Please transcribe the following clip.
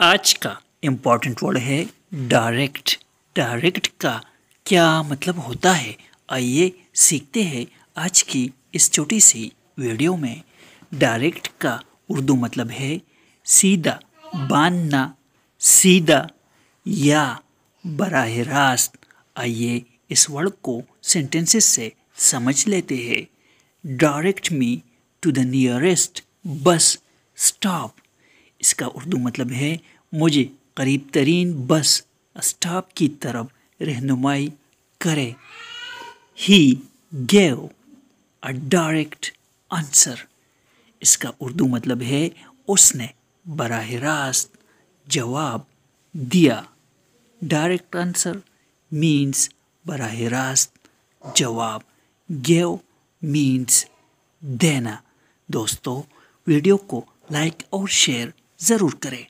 آج کا important word ہے ڈائریکٹ۔ ڈائریکٹ کا کیا مطلب ہوتا ہے، آئیے سیکھتے ہیں آج کی اس چھوٹی سی ویڈیو میں۔ ڈائریکٹ کا اردو مطلب ہے سیدھا، باندھنا، سیدھا یا براہ راست۔ آئیے اس ورڈ کو سینٹینسز سے سمجھ لیتے ہیں۔ Direct me to the nearest bus stop. اس کا اردو مطلب ہے مجھے قریب ترین بس اسٹاپ کی طرف رہنمائی کرے۔ ہی گیو اے ڈائریکٹ آنسر۔ اس کا اردو مطلب ہے اس نے براہ راست جواب دیا۔ ڈائریکٹ آنسر مینس براہ راست جواب، گیو مینس دینا۔ دوستو ویڈیو کو لائک اور شیئر ضرور کریں۔